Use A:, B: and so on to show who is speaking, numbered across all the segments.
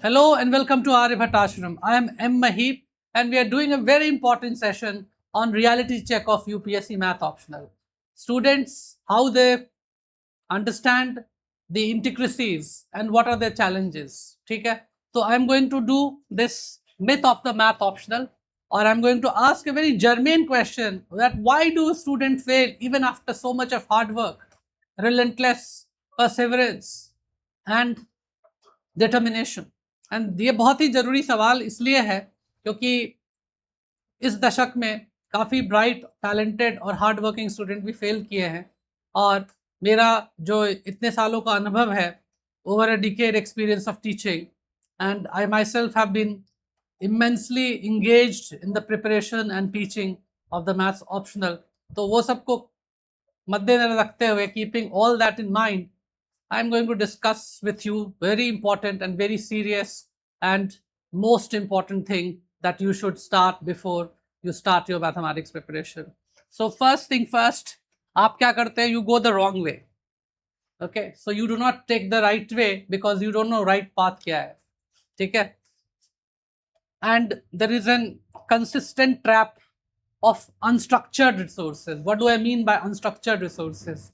A: Hello and welcome to Aryabhat Ashram. I am M. Maheep and we are doing a very important session on reality check of UPSC Math Optional. Students, how they understand the intricacies and what are their challenges. Okay? So I am going to do this myth of the Math Optional, or I am going to ask a very germane question that why do students fail even after so much of hard work, relentless perseverance and determination. And ये बहुत ही ज़रूरी सवाल इसलिए है क्योंकि इस दशक में काफ़ी ब्राइट टैलेंटेड और हार्ड वर्किंग स्टूडेंट भी फेल किए हैं और मेरा जो इतने सालों का अनुभव है over a decade experience of teaching and I myself have been immensely engaged in the preparation and teaching of the maths optional. तो वो सबको मद्देनजर रखते हुए keeping all that in mind, I'm going to discuss with you very important and very serious and most important thing that you should start before you start your mathematics preparation. So first thing first, आप क्या करते हैं? You go the wrong way. Okay, so you do not take the right way because you don't know right path क्या है, ठीक है? And there is a consistent trap of unstructured resources. What do I mean by unstructured resources?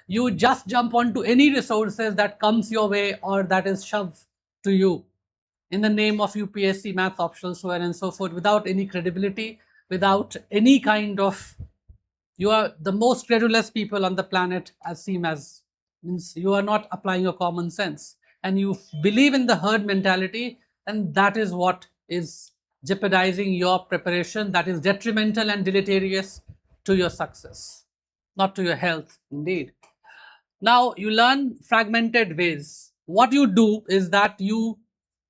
A: You just jump onto any resources that comes your way or that is shoved to you in the name of UPSC math optional, so on and so forth, without any credibility, without any kind of, you are the most credulous people on the planet as seem as, means you are not applying your common sense and you believe in the herd mentality, and that is what is jeopardizing your preparation, that is detrimental and deleterious to your success, not to your health indeed. Now you learn fragmented ways. What you do is that you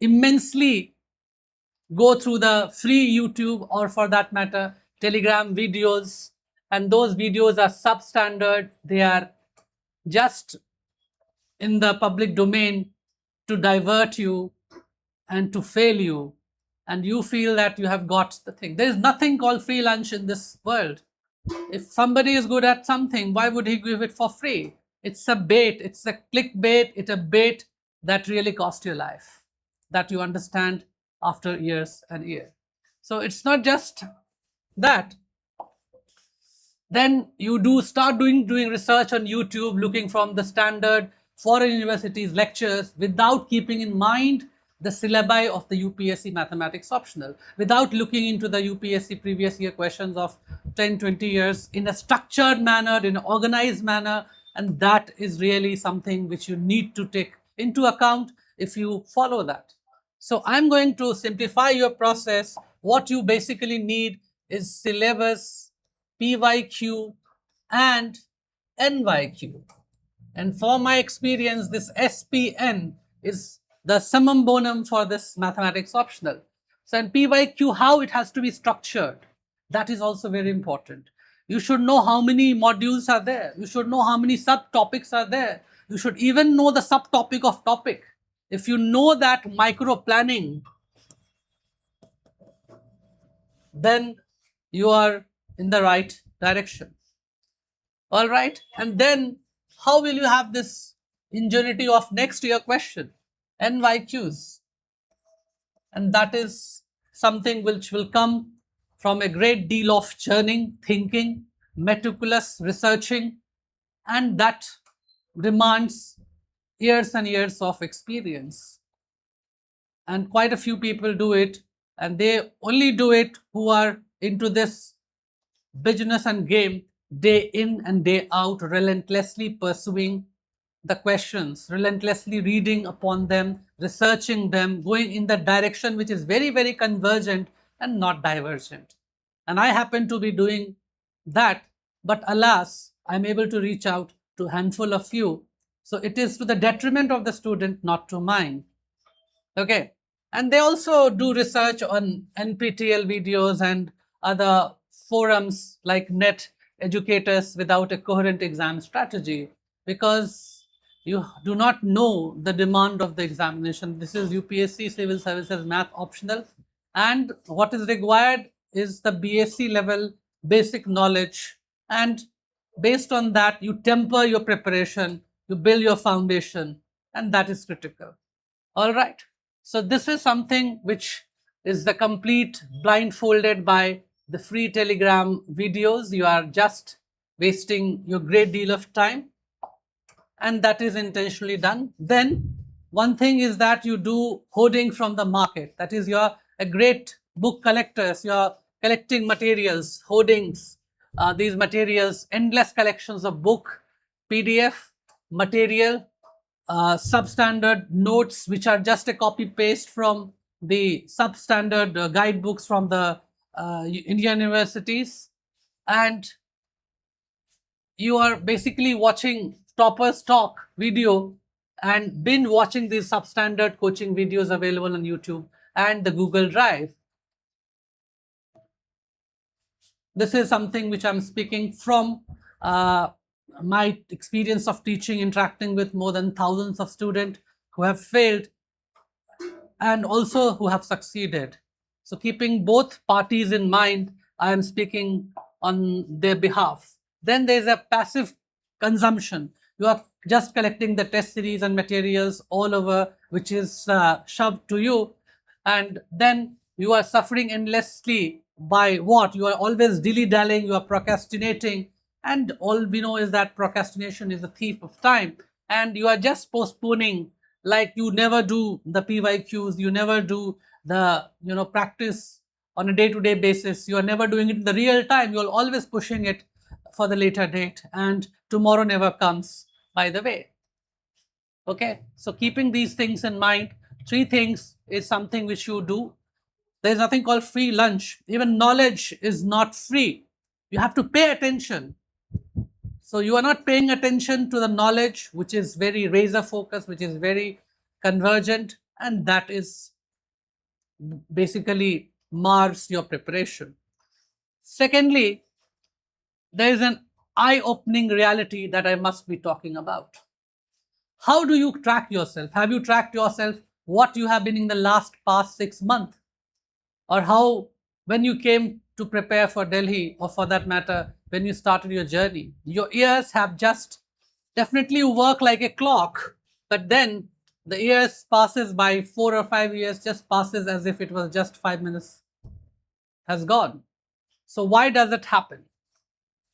A: immensely go through the free YouTube or for that matter Telegram videos, and those videos are substandard. They are just in the public domain to divert you and to fail you, and you feel that you have got the thing. There is nothing called free lunch in this world. If somebody is good at something, why would he give it for free? It's a bait, it's a clickbait, it's a bait that really cost your life, that you understand after years and years. So it's not just that. Then you do start doing research on YouTube, looking from the standard foreign universities lectures without keeping in mind the syllabi of the UPSC mathematics optional, without looking into the UPSC previous year questions of 10-20 years in a structured manner, in an organized manner, and that is really something which you need to take into account if you follow that. So I'm going to simplify your process. What you basically need is syllabus, PYQ and NYQ. And for my experience, this SPN is the summum bonum for this mathematics optional. So in PYQ, how it has to be structured, that is also very important. You should know how many modules are there. You should know how many subtopics are there. You should even know the subtopic of topic. If you know that micro planning, then you are in the right direction. All right, and then how will you have this ingenuity of next year question, NYQs? And that is something which will come from a great deal of churning, thinking, meticulous researching, and that demands years and years of experience. And quite a few people do it, and they only do it who are into this business and game day in and day out, relentlessly pursuing the questions, relentlessly reading upon them, researching them, going in the direction which is very, very convergent and not divergent. And I happen to be doing that, but alas, I'm able to reach out to a handful of you. So it is to the detriment of the student, not to mine. Okay. And they also do research on NPTEL videos and other forums like Net Educators without a coherent exam strategy, because you do not know the demand of the examination. This is UPSC Civil Services Math optional, and what is required is the BSc level basic knowledge, and based on that you temper your preparation, you build your foundation, and that is critical. All right. So this is something which is the complete blindfolded by the free Telegram videos. You are just wasting your great deal of time, and that is intentionally done. Then one thing is that you do hoarding from the market. That is, you are a great book collectors. You are collecting materials, hoardings, these materials, endless collections of book, PDF, material, substandard notes, which are just a copy paste from the substandard guidebooks from the Indian universities, and you are basically watching toppers talk video and been watching these substandard coaching videos available on YouTube and the Google Drive. This is something which I'm speaking from my experience of teaching, interacting with more than thousands of students who have failed and also who have succeeded. So keeping both parties in mind, I am speaking on their behalf. Then there is a passive consumption. You are just collecting the test series and materials all over, which is shoved to you, and then you are suffering endlessly by what? You are always dilly-dallying, you are procrastinating, and all we know is that procrastination is a thief of time, and you are just postponing, like you never do the PYQs, you never do the practice on a day-to-day basis, you are never doing it in the real time, you are always pushing it for the later date, and tomorrow never comes, by the way. Okay, so keeping these things in mind, 3 things is something which you do. There's nothing called free lunch. Even knowledge is not free. You have to pay attention. So you are not paying attention to the knowledge, which is very razor focused, which is very convergent, and that is basically mars your preparation. Secondly, there is an eye-opening reality that I must be talking about. How do you track yourself? Have you tracked yourself what you have been in the past 6 months? Or how, when you came to prepare for Delhi, or for that matter, when you started your journey, your years have just definitely work like a clock, but then the years passes by, 4 or 5 years just passes as if it was just 5 minutes has gone. So why does it happen?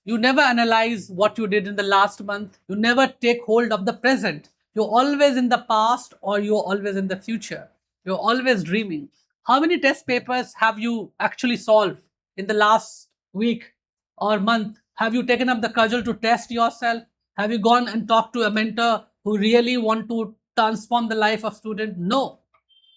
A: You never analyze what you did in the last month. You never take hold of the present. You're always in the past, or you're always in the future. You're always dreaming. How many test papers have you actually solved in the last week or month? Have you taken up the cudgel to test yourself? Have you gone and talked to a mentor who really want to transform the life of student? No,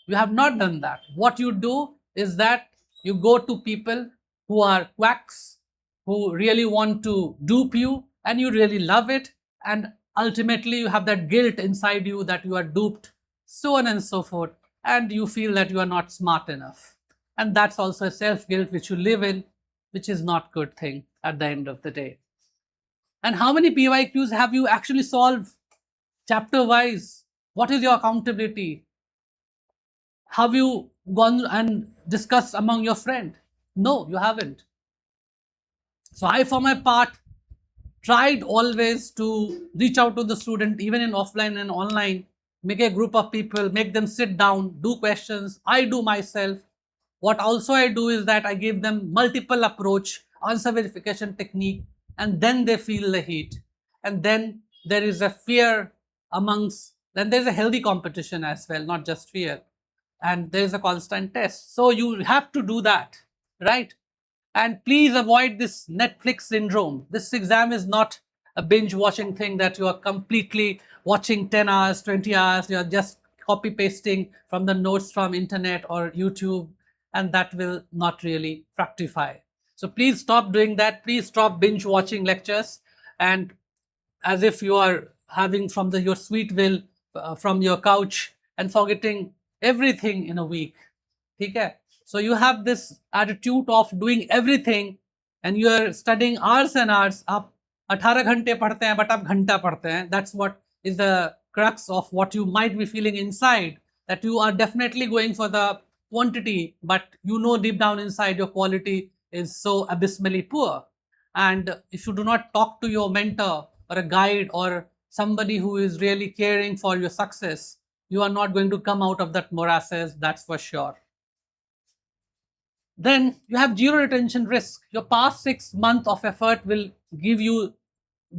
A: you have not done that. What you do is that you go to people who are quacks, who really want to dupe you, and you really love it, and ultimately you have that guilt inside you that you are duped, so on and so forth, and you feel that you are not smart enough, and that's also a self-guilt which you live in, which is not good thing at the end of the day. And how many PYQs have you actually solved chapter wise? What is your accountability? Have you gone and discussed among your friend? No, you haven't. So I, for my part, tried always to reach out to the student, even in offline and online, make a group of people, make them sit down, do questions. I do myself. What also I do is that I give them multiple approach, answer verification technique, and then they feel the heat. And then there is a fear amongst, then there's a healthy competition as well, not just fear. And there is a constant test. So you have to do that, right? And please avoid this Netflix syndrome. This exam is not a binge watching thing that you are completely watching 10 hours, 20 hours. You are just copy pasting from the notes from internet or YouTube, and that will not really fructify. So please stop doing that. Please stop binge watching lectures and as if you are having from your sweet will from your couch and forgetting everything in a week. Okay? So you have this attitude of doing everything and you are studying hours and hours. आप 18 घंटे पढ़ते हैं but आप घंटा पढ़ते हैं. That's what is the crux of what you might be feeling inside, that you are definitely going for the quantity, but you know deep down inside your quality is so abysmally poor. And if you do not talk to your mentor or a guide or somebody who is really caring for your success, you are not going to come out of that morasses, that's for sure. Then you have zero retention risk. Your past 6 months of effort will give you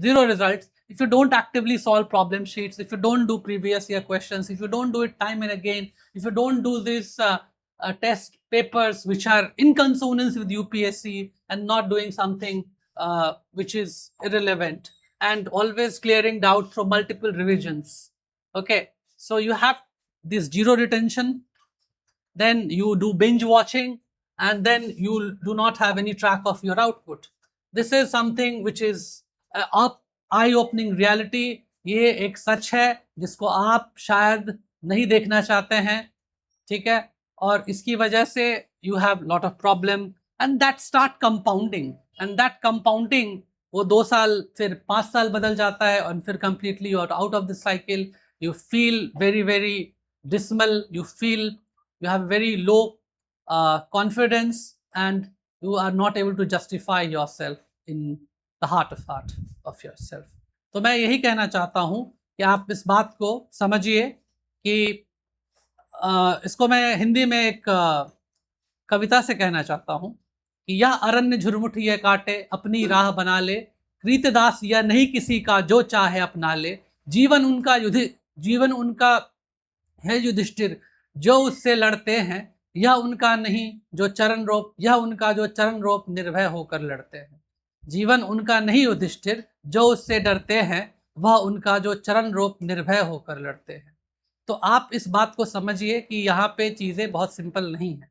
A: zero results if you don't actively solve problem sheets, if you don't do previous year questions, if you don't do it time and again, if you don't do these test papers which are in consonance with UPSC and not doing something which is irrelevant, and always clearing doubt through multiple revisions. Okay, so you have this zero retention, then you do binge watching, and then you do not have any track of your output. This is something which is eye opening reality. ये एक सच है जिसको आप शायद नहीं देखना चाहते हैं, ठीक है, और इसकी वजह से you have lot of problem and that start compounding, and that compounding वो 2 साल फिर 5 साल बदल जाता है और फिर completely you are out of the cycle. You feel very very dismal, you feel you have very low confidence, and you are not able to justify yourself in the heart of yourself. तो मैं यही कहना चाहता हूँ कि आप इस बात को समझिए कि इसको मैं हिंदी में एक कविता से कहना चाहता हूँ कि यह अरण्य झुरमुठिए काटे अपनी राह बना ले, कृतदास यह नहीं किसी का जो चाहे अपना ले, जीवन उनका है युधिष्ठिर जो उससे लड़ते हैं, यह उनका नहीं जो चरण रोप निर्भय होकर लड़ते हैं। जीवन उनका नहीं युधिष्ठिर जो उससे डरते हैं, वह उनका जो चरण रोप निर्भय होकर लड़ते हैं। तो आप इस बात को समझिए कि यहाँ पे चीज़ें बहुत सिंपल नहीं है,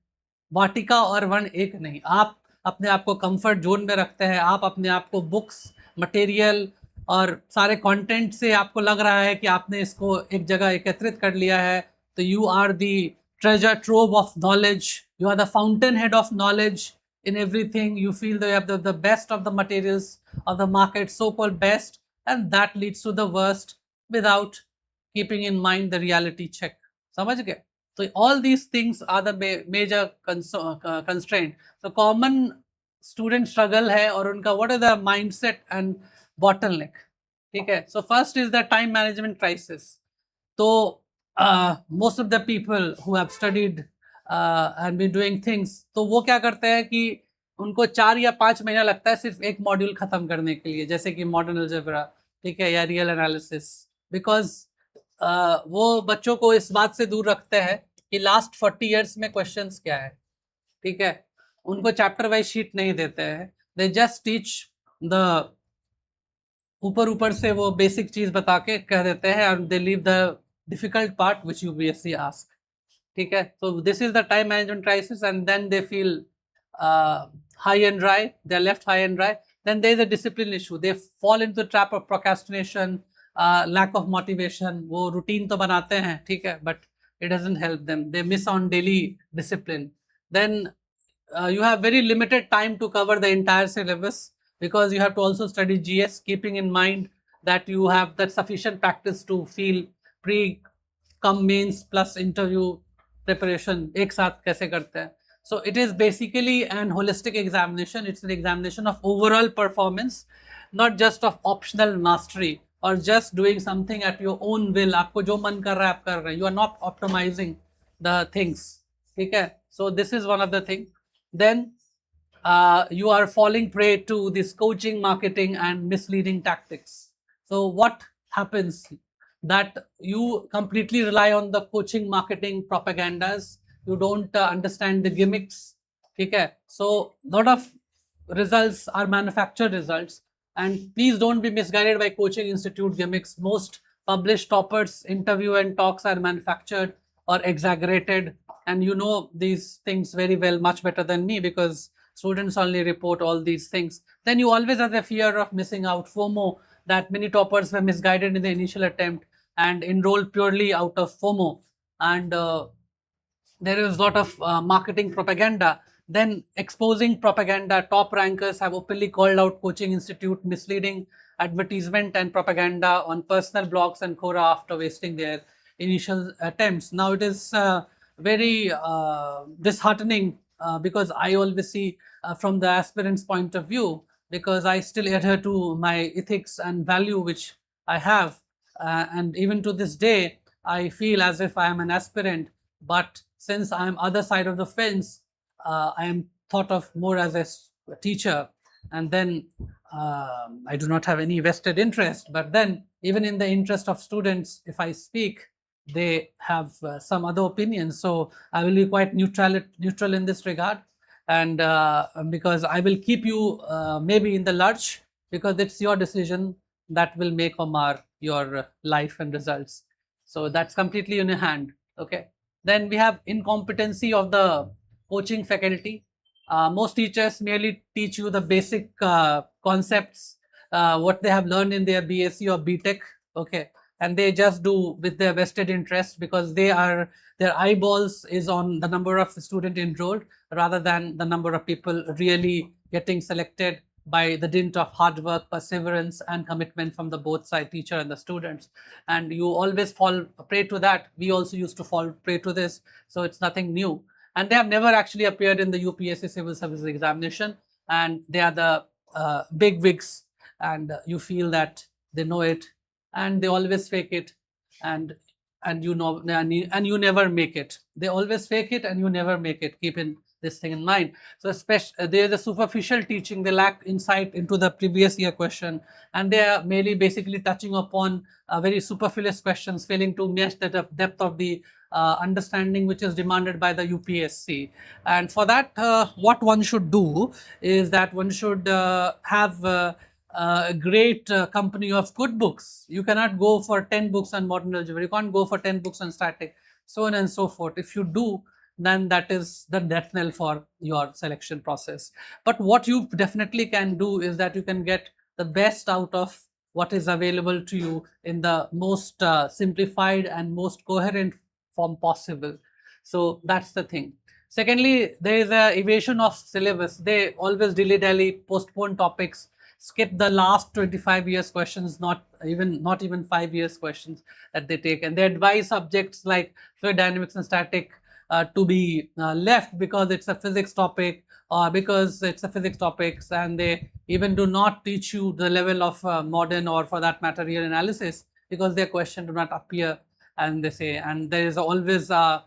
A: वाटिका और वन एक नहीं। आप अपने आप को कंफर्ट जोन में रखते हैं, आप अपने आप को बुक्स, मटेरियल और सारे कंटेंट से आपको लग रहा है कि आपने इसको एक जगह एकत्रित कर लिया है, तो you are the treasure trove of knowledge, you are the fountainhead of knowledge in everything. You feel that you have the best of the materials of the market, so-called best, and that leads to the worst without keeping in mind the reality check. समझ गए? So all these things are the major constraint. So common student struggle है और उनका what is the mindset and bottleneck, ठीक है? So first is the time management crisis. तो most of the people who have studied and been doing things, तो वो क्या करते हैं कि उनको 4 या 5 महीना लगता है सिर्फ एक मॉड्यूल खत्म करने के लिए, जैसे कि मॉडर्न अलजेब्रा, ठीक है, या रियल एनालिसिस, बिकॉज वो बच्चों को इस बात से दूर रखते हैं कि लास्ट 40 इयर्स में क्वेश्चंस क्या है, ठीक है। उनको चैप्टर वाइज शीट नहीं देते हैं, दे जस्ट टीच द ऊपर से वो बेसिक चीज बता के कह देते हैं and they leave the difficult part which UPSC ask, ठीक है। So this is the time management crisis, and then they feel high and dry, they are left high and dry. Then there is a discipline issue, they fall into the trap of procrastination, lack of motivation. वो routine तो बनाते हैं, ठीक है, but it doesn't help them, they miss on daily discipline. Then you have very limited time to cover the entire syllabus because you have to also study GS, keeping in mind that you have that sufficient practice to feel pre come means plus interview preparation एक साथ कैसे करते हैं. So it is basically an holistic examination. It's an examination of overall performance, not just of optional mastery or just doing something at your own will. आपको जो मन कर रहा है आप कर रहे हैं. You are not optimizing the things, ठीक है. So this is one of the things. Then you are falling prey to this coaching, marketing and misleading tactics. So what happens? That you completely rely on the coaching, marketing, propagandas. You don't understand the gimmicks, okay? So lot of results are manufactured results, and please don't be misguided by coaching institute gimmicks. Most published toppers interview and talks are manufactured or exaggerated, and you know these things very well, much better than me, because students only report all these things. Then you always have the fear of missing out, FOMO, that many toppers were misguided in the initial attempt and enrolled purely out of FOMO, and there is a lot of marketing propaganda. Then exposing propaganda, top rankers have openly called out coaching institute misleading advertisement and propaganda on personal blogs and Quora after wasting their initial attempts. Now it is very disheartening because I always see from the aspirant's point of view, because I still adhere to my ethics and value which I have, and even to this day I feel as if I am an aspirant, but since I am other side of the fence, I am thought of more as a teacher, and then I do not have any vested interest. But then, even in the interest of students, if I speak, they have some other opinions. So I will be quite neutral in this regard, and because I will keep you maybe in the lurch, because it's your decision that will make or mar your life and results. So that's completely in your hand. Okay. Then we have incompetency of the coaching faculty. Most teachers merely teach you the basic concepts, what they have learned in their BSc or BTech. Okay. And they just do with their vested interest, because their eyeballs is on the number of student enrolled rather than the number of people really getting selected by the dint of hard work, perseverance, and commitment from the both side, teacher and the students. And you always fall prey to that. We also used to fall prey to this, so it's nothing new. And they have never actually appeared in the UPSC Civil Services Examination, and they are the big wigs, and you feel that they know it, and they always fake it, and you know, and you never make it. They always fake it, and you never make it. Keep in this thing in mind. So especially there is a superficial teaching. They lack insight into the previous year question, and they are merely basically touching upon very superfluous questions, failing to match the depth of the understanding which is demanded by the UPSC. And for that, what one should do is that one should have a great company of good books. You cannot go for 10 books on modern algebra. You can't go for 10 books on static, so on and so forth. If you do, then that is the death knell for your selection process. But what you definitely can do is that you can get the best out of what is available to you in the most simplified and most coherent form possible. So that's the thing. Secondly, there is a evasion of syllabus. They always dilly-dally, postpone topics, skip the last 25 years questions, not even 5 years questions that they take, and they advise subjects like fluid dynamics and static to be left because it's a physics topic, or because it's a physics topics, and they even do not teach you the level of modern, or for that matter real analysis, because their question do not appear. And they say, and there is always a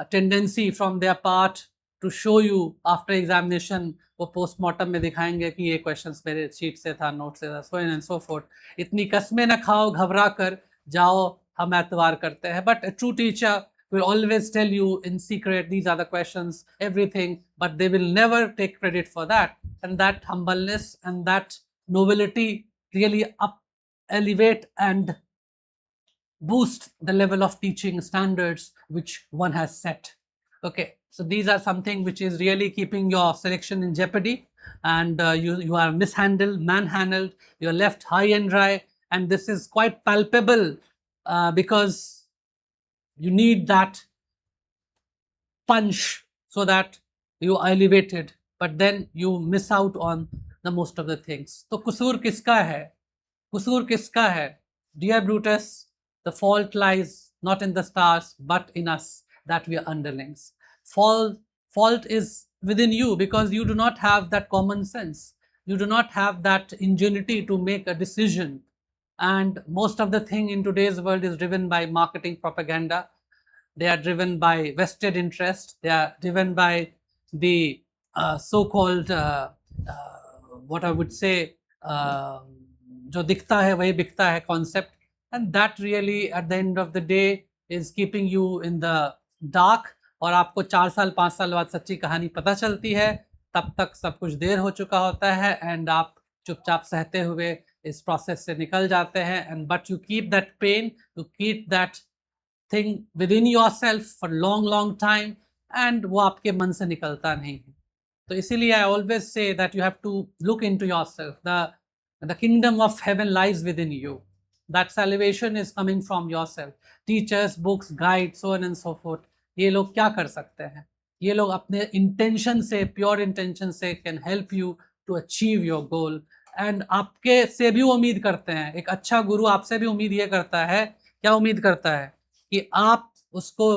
A: tendency from their part to show you after examination, वो postmortem में दिखाएंगे कि ये questions मेरे sheet से था, note से था, so on and so forth. इतनी कस्में न खाओ, घबरा कर जाओ, हम एतवार करते हैं. But a true teacher will always tell you in secret, these are the questions, everything, but they will never take credit for that. And that humbleness and that nobility really elevate and boost the level of teaching standards which one has set. Okay, so these are something which is really keeping your selection in jeopardy, and you are mishandled, manhandled, you're left high and dry, and this is quite palpable because you need that punch so that you are elevated, but then you miss out on the most of the things. So kusur kiska hai? Kusur kiska hai? Dear Brutus, the fault lies not in the stars, but in us, that we are underlings. Fault is within you, because you do not have that common sense. You do not have that ingenuity to make a decision. And most of the thing in today's world is driven by marketing propaganda. They are driven by vested interest. They are driven by the so-called, what I would say, जो दिखता है वही बिकता है concept. And that really at the end of the day is keeping you in the dark. और आपको 4 साल 5 साल बाद सच्ची कहानी पता चलती है, तब तक सब कुछ देर हो चुका होता है, एंड आप चुपचाप सहते हुए इस प्रोसेस से निकल जाते हैं. And but you keep that pain, you keep that thing within yourself for long time, and वो आपके मन से निकलता नहीं है. तो इसीलिए I always say that you have to look into yourself. The kingdom of heaven lies within you. That salvation is coming from yourself. Teachers, books, guides, so on and so forth. ये लोग क्या कर सकते हैं? ये लोग अपने intention से, प्योर इंटेंशन से can help you to achieve your goal. And आपके से भी उम्मीद करते हैं, एक अच्छा गुरु आपसे भी उम्मीद ये करता है, क्या उम्मीद करता है? कि आप उसको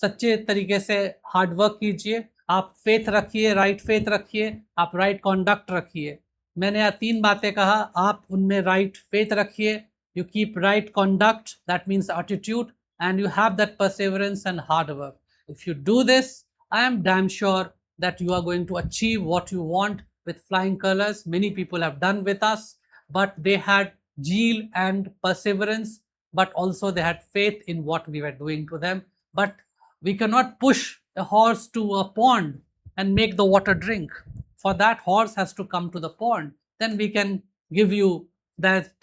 A: सच्चे तरीके से हार्ड वर्क कीजिए, आप फेथ रखिए, राइट फेथ रखिए, आप राइट कॉन्डक्ट रखिए. मैंने यहाँ 3 बातें कहा, आप उनमें राइट फेथ रखिए. You keep right conduct, that means attitude, and you have that perseverance and hard work. If you do this, I am damn sure that you are going to achieve what you want with flying colors. Many people have done with us, but they had zeal and perseverance, but also they had faith in what we were doing to them. But we cannot push a horse to a pond and make the water drink. For that, horse has to come to the pond. Then we can give you that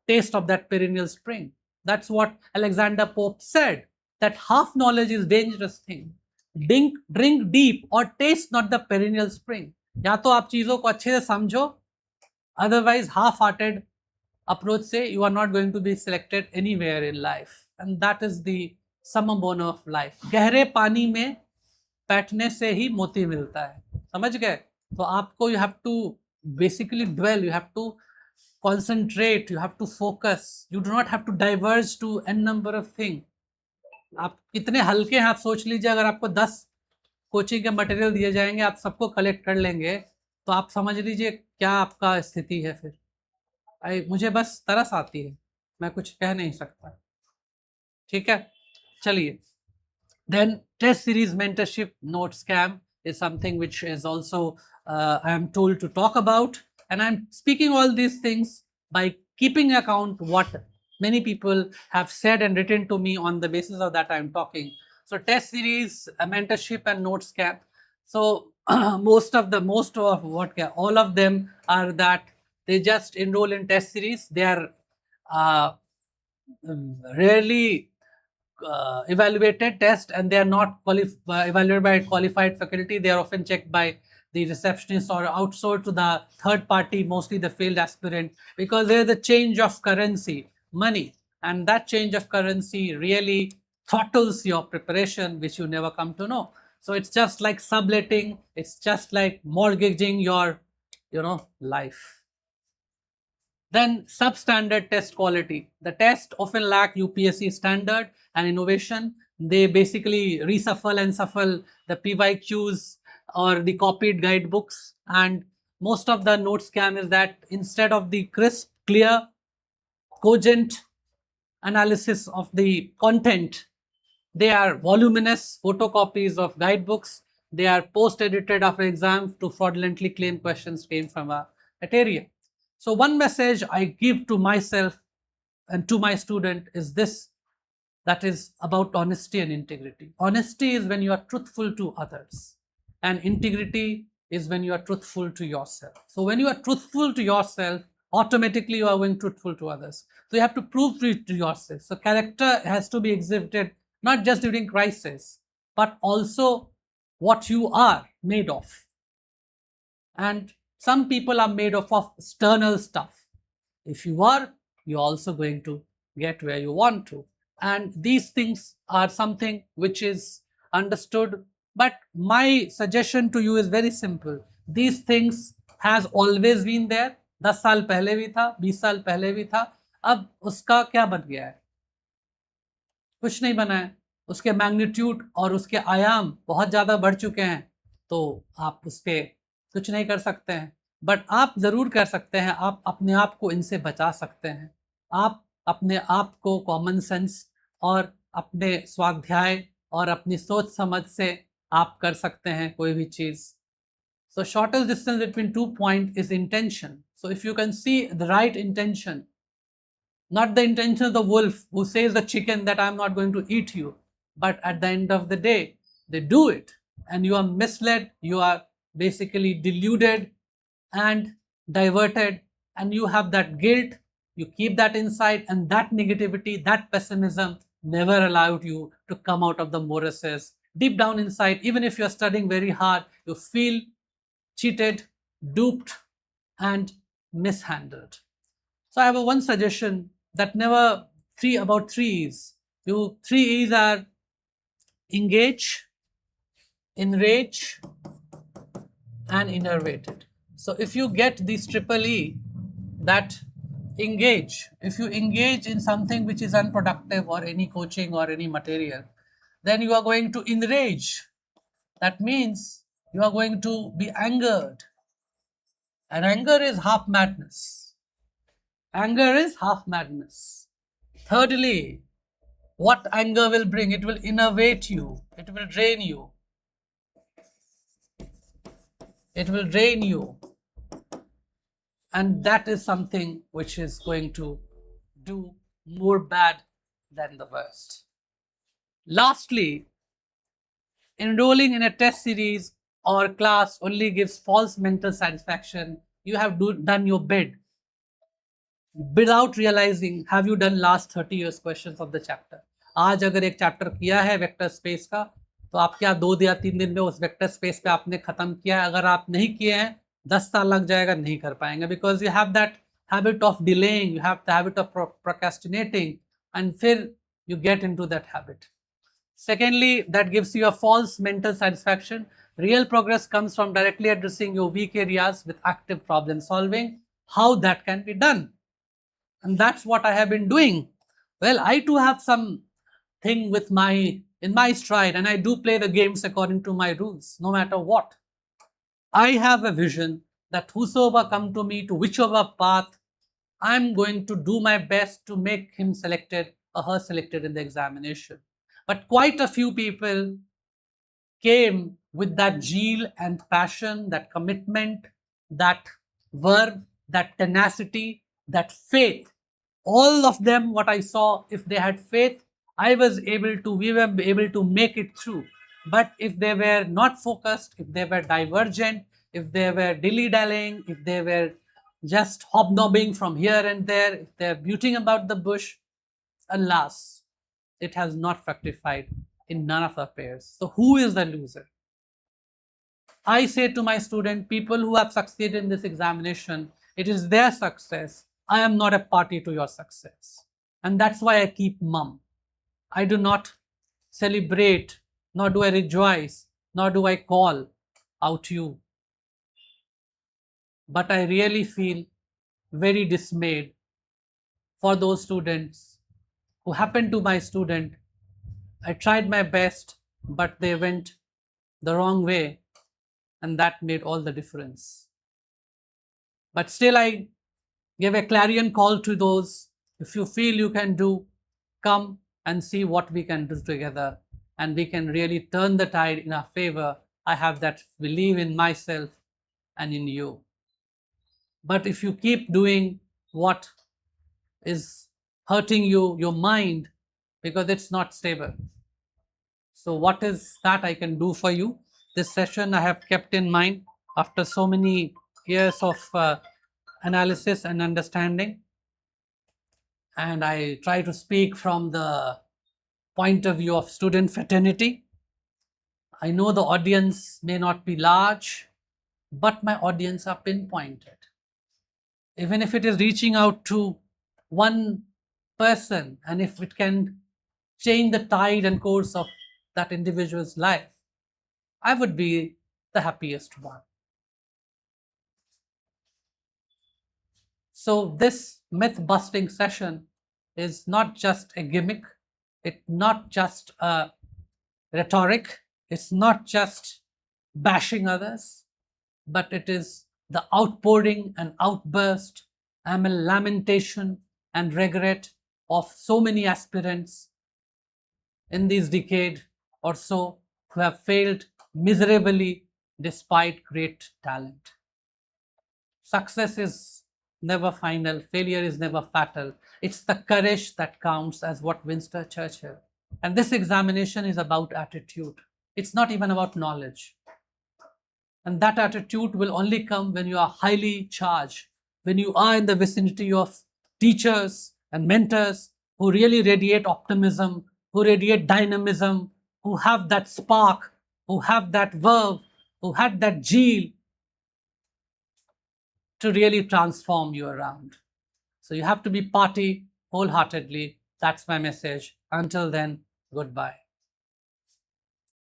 A: taste of that perennial spring. That's what Alexander Pope said, that half knowledge is dangerous thing. Drink deep or taste not the perennial spring. या तो आप चीज़ों को अच्छे से समझो, otherwise half-hearted approach से you are not going to be selected anywhere in life. And that is the summer bone of life. गहरे पानी में बैठने से ही मोती मिलता है, समझ गए? तो आपको you have to basically dwell, you have to concentrate, you have to focus, you do not have to diverge to n number of things. आप कितने हल्के हैं, आप सोच लीजिए, अगर आपको 10 कोचिंग के मटेरियल दिए जाएंगे, आप सबको कलेक्ट कर लेंगे, तो आप समझ लीजिए क्या आपका स्थिति है फिर। मुझे बस तरस आती है, मैं कुछ कह नहीं सकता, ठीक है? चलिए, then test series mentorship note scam is something which is also I am told to talk about, and I'm speaking all these things by keeping account what many people have said and written to me. On the basis of that I'm talking. So test series, mentorship and note scam. So most of all of them are that they just enroll in test series. They are rarely evaluated test, and they are not evaluated by qualified faculty. They are often checked by the receptionist or outsourced to the third party, mostly the failed aspirant, because there is a change of currency, money, and that change of currency really throttles your preparation, which you never come to know. So it's just like subletting, it's just like mortgaging your life. Then substandard test quality. The tests often lack UPSC standard and innovation. They basically reshuffle and shuffle the PYQs or the copied guidebooks. And most of the note scam is that instead of the crisp, clear, cogent analysis of the content, they are voluminous photocopies of guidebooks. They are post-edited after exam to fraudulently claim questions came from a material. So one message I give to myself and to my student is this, that is about honesty and integrity. Honesty is when you are truthful to others, and integrity is when you are truthful to yourself. So when you are truthful to yourself, automatically you are going truthful to others. So you have to prove to yourself. So character has to be exhibited not just during crisis, but also what you are made of. And some people are made of external stuff. If you are, you're also going to get where you want to. And these things are something which is understood. But my suggestion to you is very simple. These things has always been there. 10 साल पहले भी था, 20 साल पहले भी था. अब उसका क्या बन गया है? कुछ नहीं बना है. उसके मैग्नीट्यूड और उसके आयाम बहुत ज़्यादा बढ़ चुके हैं, तो आप उस पर कुछ नहीं कर सकते हैं. बट आप ज़रूर कर सकते हैं, आप अपने आप को इनसे बचा सकते हैं. आप अपने आप को कॉमन सेंस और अपने स्वाध्याय और अपनी सोच समझ से आप कर सकते हैं कोई भी चीज़. So shortest distance between 2 points is intention. So if you can see the right intention, not the intention of the wolf who says the chicken that I'm not going to eat you, but at the end of the day, they do it, and you are misled, you are basically deluded and diverted, and you have that guilt, you keep that inside, and that negativity, that pessimism never allowed you to come out of the morasses. Deep down inside, even if you're studying very hard, you feel cheated, duped, and mishandled. So I have one suggestion, that never about 3 E's. 3 E's are engage, enrage, and innervated. So if you get these triple E, that engage, if you engage in something which is unproductive or any coaching or any material, then you are going to enrage. That means you are going to be angered. And anger is half madness. Anger is half madness. Thirdly, What anger will bring? It will innervate you. It will drain you. It will drain you. And that is something which is going to do more bad than the worst. Lastly, enrolling in a test series or class only gives false mental satisfaction. You have done your bid. Without realizing, have you done last 30 years questions of the chapter? आज अगर एक chapter किया है vector space का, तो आप क्या 2 या 3 दिन में उस वेक्टर स्पेस पे आपने खत्म किया है? अगर आप नहीं किए हैं, 10 साल लग जाएगा, नहीं कर पाएंगे, because you have that habit of delaying, you have the habit of procrastinating, and फिर you get into that habit. Secondly, that gives you a false mental satisfaction. Real progress comes from directly addressing your weak areas with active problem solving. How that can be done? And that's what I have been doing. Well, I too have some thing with in my stride, and I do play the games according to my rules, no matter what. I have a vision that whosoever come to me to whichever path, I'm going to do my best to make him selected or her selected in the examination. But quite a few people came with that zeal and passion, that commitment, that verve, that tenacity, that faith. All of them, what I saw, if they had faith, we were able to make it through. But if they were not focused, if they were divergent, if they were dilly-dallying, if they were just hobnobbing from here and there, if they're beating about the bush, alas, it has not fructified in none of the pairs. So who is the loser? I say to my student, people who have succeeded in this examination, it is their success. I am not a party to your success. And that's why I keep mum. I do not celebrate, nor do I rejoice, nor do I call out you. But I really feel very dismayed for those students who happened to my student. I tried my best, but they went the wrong way, and that made all the difference. But still, I give a clarion call to those. If you feel you can do, come and see what we can do together, and we can really turn the tide in our favor. I have that belief in myself and in you. But if you keep doing what is hurting you, your mind, because it's not stable. So what is that I can do for you? This session I have kept in mind after so many years of analysis and understanding. And I try to speak from the point of view of student fraternity. I know the audience may not be large, but my audience are pinpointed. Even if it is reaching out to one person, and if it can change the tide and course of that individual's life, I would be the happiest one. So this myth-busting session is not just a gimmick, it's not just a rhetoric, it's not just bashing others, but it is the outpouring and outburst and a lamentation and regret of so many aspirants in this decade or so who have failed miserably despite great talent. Success is never final, failure is never fatal. It's the courage that counts, as what Winston Churchill. And this examination is about attitude. It's not even about knowledge. And that attitude will only come when you are highly charged, when you are in the vicinity of teachers and mentors who really radiate optimism, who radiate dynamism, who have that spark, who have that verve, who had that zeal to really transform you around. So you have to be party wholeheartedly. That's my message. Until then, goodbye.